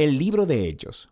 El libro de Hechos.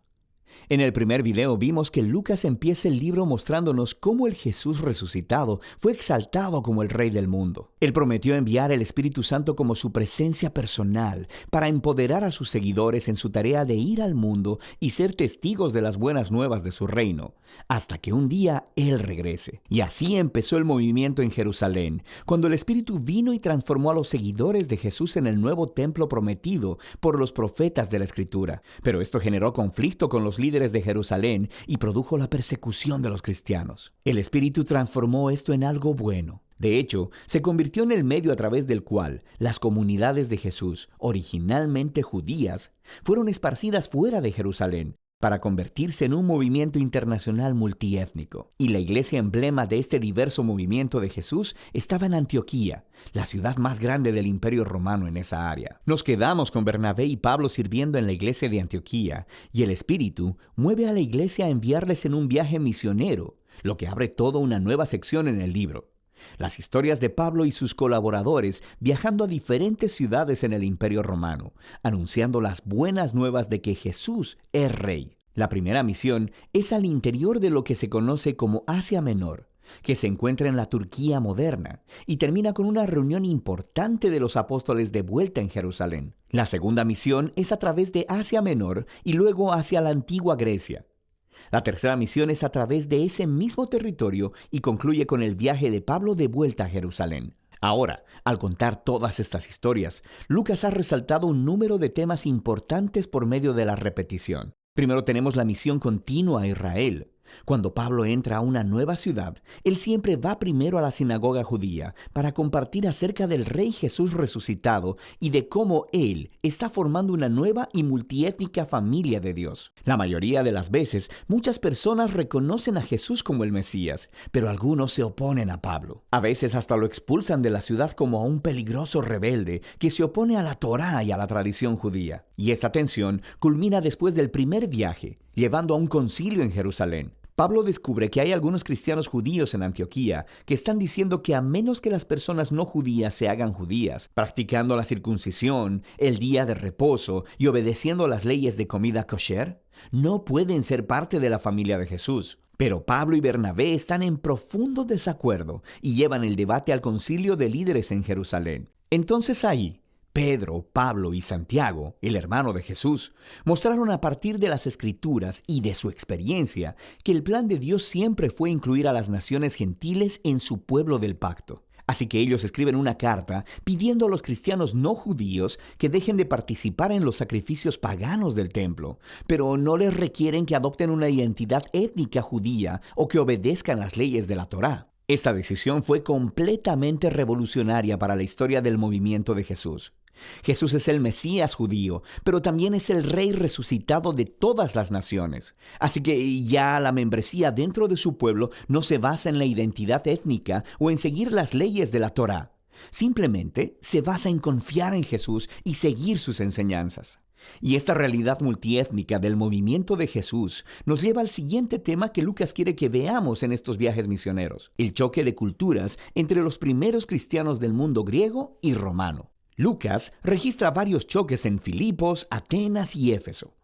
En el primer video vimos que Lucas empieza el libro mostrándonos cómo el Jesús resucitado fue exaltado como el Rey del mundo. Él prometió enviar el Espíritu Santo como su presencia personal para empoderar a sus seguidores en su tarea de ir al mundo y ser testigos de las buenas nuevas de su reino, hasta que un día Él regrese. Y así empezó el movimiento en Jerusalén, cuando el Espíritu vino y transformó a los seguidores de Jesús en el nuevo templo prometido por los profetas de la Escritura. Pero esto generó conflicto con los líderes de Jerusalén y produjo la persecución de los cristianos. El Espíritu transformó esto en algo bueno. De hecho, se convirtió en el medio a través del cual las comunidades de Jesús, originalmente judías, fueron esparcidas fuera de Jerusalén para convertirse en un movimiento internacional multiétnico. Y la iglesia emblema de este diverso movimiento de Jesús estaba en Antioquía, la ciudad más grande del Imperio Romano en esa área. Nos quedamos con Bernabé y Pablo sirviendo en la iglesia de Antioquía, y el Espíritu mueve a la iglesia a enviarles en un viaje misionero, lo que abre toda una nueva sección en el libro. Las historias de Pablo y sus colaboradores viajando a diferentes ciudades en el Imperio Romano, anunciando las buenas nuevas de que Jesús es Rey. La primera misión es al interior de lo que se conoce como Asia Menor, que se encuentra en la Turquía moderna, y termina con una reunión importante de los apóstoles de vuelta en Jerusalén. La segunda misión es a través de Asia Menor y luego hacia la antigua Grecia. La tercera misión es a través de ese mismo territorio y concluye con el viaje de Pablo de vuelta a Jerusalén. Ahora, al contar todas estas historias, Lucas ha resaltado un número de temas importantes por medio de la repetición. Primero tenemos la misión continua a Israel. Cuando Pablo entra a una nueva ciudad, él siempre va primero a la sinagoga judía para compartir acerca del Rey Jesús resucitado y de cómo Él está formando una nueva y multiétnica familia de Dios. La mayoría de las veces, muchas personas reconocen a Jesús como el Mesías, pero algunos se oponen a Pablo. A veces hasta lo expulsan de la ciudad como a un peligroso rebelde que se opone a la Torá y a la tradición judía. Y esta tensión culmina después del primer viaje, llevando a un concilio en Jerusalén. Pablo descubre que hay algunos cristianos judíos en Antioquía que están diciendo que a menos que las personas no judías se hagan judías, practicando la circuncisión, el día de reposo y obedeciendo las leyes de comida kosher, no pueden ser parte de la familia de Jesús. Pero Pablo y Bernabé están en profundo desacuerdo y llevan el debate al concilio de líderes en Jerusalén. Entonces ahí, Pedro, Pablo y Santiago, el hermano de Jesús, mostraron a partir de las Escrituras y de su experiencia que el plan de Dios siempre fue incluir a las naciones gentiles en su pueblo del pacto. Así que ellos escriben una carta pidiendo a los cristianos no judíos que dejen de participar en los sacrificios paganos del templo, pero no les requieren que adopten una identidad étnica judía o que obedezcan las leyes de la Torá. Esta decisión fue completamente revolucionaria para la historia del movimiento de Jesús. Jesús es el Mesías judío, pero también es el Rey resucitado de todas las naciones. Así que ya la membresía dentro de su pueblo no se basa en la identidad étnica o en seguir las leyes de la Torá. Simplemente se basa en confiar en Jesús y seguir sus enseñanzas. Y esta realidad multiétnica del movimiento de Jesús nos lleva al siguiente tema que Lucas quiere que veamos en estos viajes misioneros: el choque de culturas entre los primeros cristianos del mundo griego y romano. Lucas registra varios choques en Filipos, Atenas y Éfeso.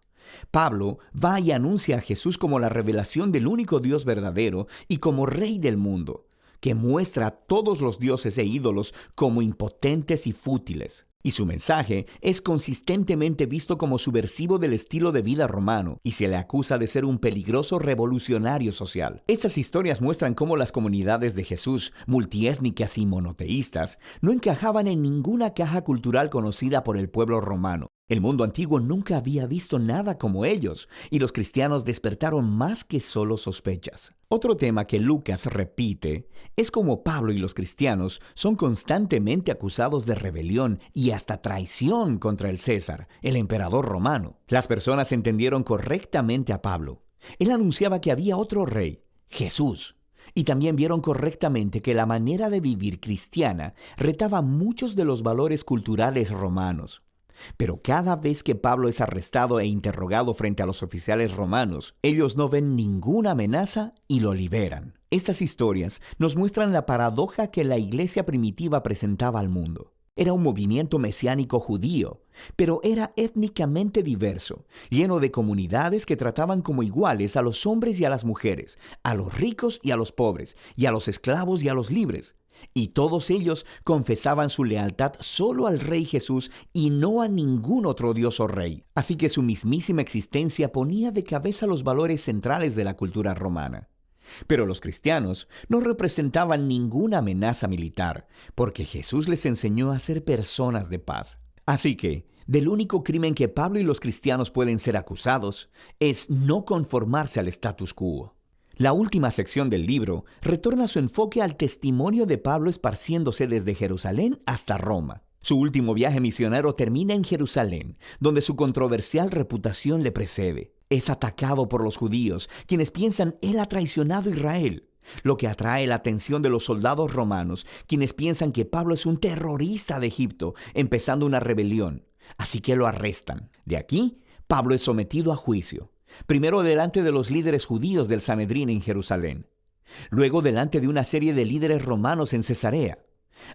Pablo va y anuncia a Jesús como la revelación del único Dios verdadero y como Rey del mundo, que muestra a todos los dioses e ídolos como impotentes y fútiles. Y su mensaje es consistentemente visto como subversivo del estilo de vida romano y se le acusa de ser un peligroso revolucionario social. Estas historias muestran cómo las comunidades de Jesús, multiétnicas y monoteístas, no encajaban en ninguna caja cultural conocida por el pueblo romano. El mundo antiguo nunca había visto nada como ellos, y los cristianos despertaron más que solo sospechas. Otro tema que Lucas repite es cómo Pablo y los cristianos son constantemente acusados de rebelión y hasta traición contra el César, el emperador romano. Las personas entendieron correctamente a Pablo. Él anunciaba que había otro rey, Jesús. Y también vieron correctamente que la manera de vivir cristiana retaba muchos de los valores culturales romanos. Pero cada vez que Pablo es arrestado e interrogado frente a los oficiales romanos, ellos no ven ninguna amenaza y lo liberan. Estas historias nos muestran la paradoja que la iglesia primitiva presentaba al mundo. Era un movimiento mesiánico judío, pero era étnicamente diverso, lleno de comunidades que trataban como iguales a los hombres y a las mujeres, a los ricos y a los pobres, y a los esclavos y a los libres. Y todos ellos confesaban su lealtad solo al Rey Jesús y no a ningún otro dios o rey. Así que su mismísima existencia ponía de cabeza los valores centrales de la cultura romana. Pero los cristianos no representaban ninguna amenaza militar, porque Jesús les enseñó a ser personas de paz. Así que, del único crimen que Pablo y los cristianos pueden ser acusados es no conformarse al status quo. La última sección del libro retorna su enfoque al testimonio de Pablo esparciéndose desde Jerusalén hasta Roma. Su último viaje misionero termina en Jerusalén, donde su controversial reputación le precede. Es atacado por los judíos, quienes piensan él ha traicionado a Israel, lo que atrae la atención de los soldados romanos, quienes piensan que Pablo es un terrorista de Egipto, empezando una rebelión. Así que lo arrestan. De aquí, Pablo es sometido a juicio. Primero delante de los líderes judíos del Sanedrín en Jerusalén. Luego delante de una serie de líderes romanos en Cesarea.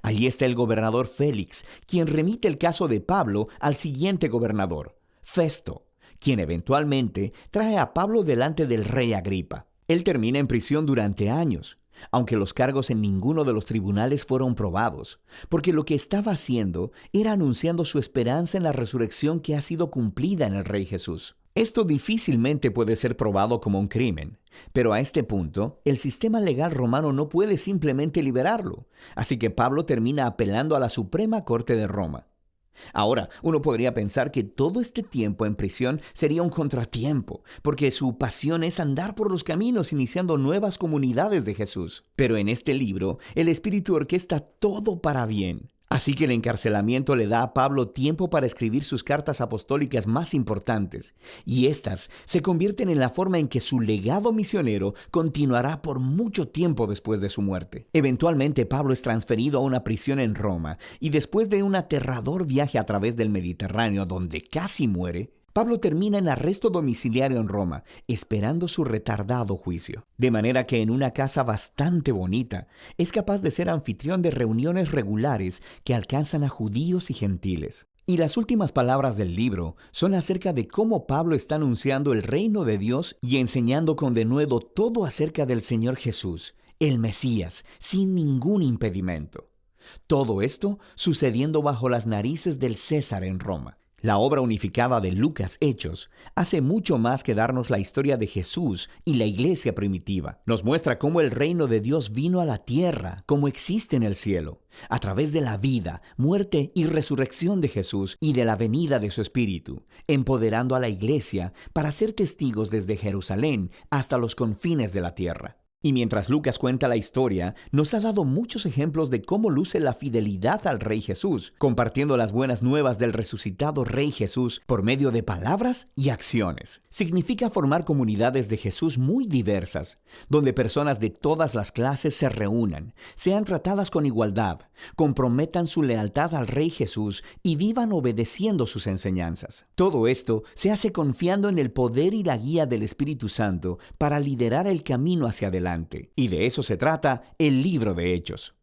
Allí está el gobernador Félix, quien remite el caso de Pablo al siguiente gobernador, Festo, quien eventualmente trae a Pablo delante del rey Agripa. Él termina en prisión durante años, aunque los cargos en ninguno de los tribunales fueron probados, porque lo que estaba haciendo era anunciando su esperanza en la resurrección que ha sido cumplida en el Rey Jesús. Esto difícilmente puede ser probado como un crimen, pero a este punto, el sistema legal romano no puede simplemente liberarlo, así que Pablo termina apelando a la Suprema Corte de Roma. Ahora, uno podría pensar que todo este tiempo en prisión sería un contratiempo, porque su pasión es andar por los caminos iniciando nuevas comunidades de Jesús. Pero en este libro, el Espíritu orquesta todo para bien. Así que el encarcelamiento le da a Pablo tiempo para escribir sus cartas apostólicas más importantes, y éstas se convierten en la forma en que su legado misionero continuará por mucho tiempo después de su muerte. Eventualmente Pablo es transferido a una prisión en Roma, y después de un aterrador viaje a través del Mediterráneo donde casi muere, Pablo termina en arresto domiciliario en Roma, esperando su retardado juicio. De manera que en una casa bastante bonita, es capaz de ser anfitrión de reuniones regulares que alcanzan a judíos y gentiles. Y las últimas palabras del libro son acerca de cómo Pablo está anunciando el reino de Dios y enseñando con denuedo todo acerca del Señor Jesús, el Mesías, sin ningún impedimento. Todo esto sucediendo bajo las narices del César en Roma. La obra unificada de Lucas Hechos hace mucho más que darnos la historia de Jesús y la iglesia primitiva. Nos muestra cómo el reino de Dios vino a la tierra, como existe en el cielo, a través de la vida, muerte y resurrección de Jesús y de la venida de su Espíritu, empoderando a la iglesia para ser testigos desde Jerusalén hasta los confines de la tierra. Y mientras Lucas cuenta la historia, nos ha dado muchos ejemplos de cómo luce la fidelidad al Rey Jesús, compartiendo las buenas nuevas del resucitado Rey Jesús por medio de palabras y acciones. Significa formar comunidades de Jesús muy diversas, donde personas de todas las clases se reúnan, sean tratadas con igualdad, comprometan su lealtad al Rey Jesús y vivan obedeciendo sus enseñanzas. Todo esto se hace confiando en el poder y la guía del Espíritu Santo para liderar el camino hacia adelante. Y de eso se trata el libro de Hechos.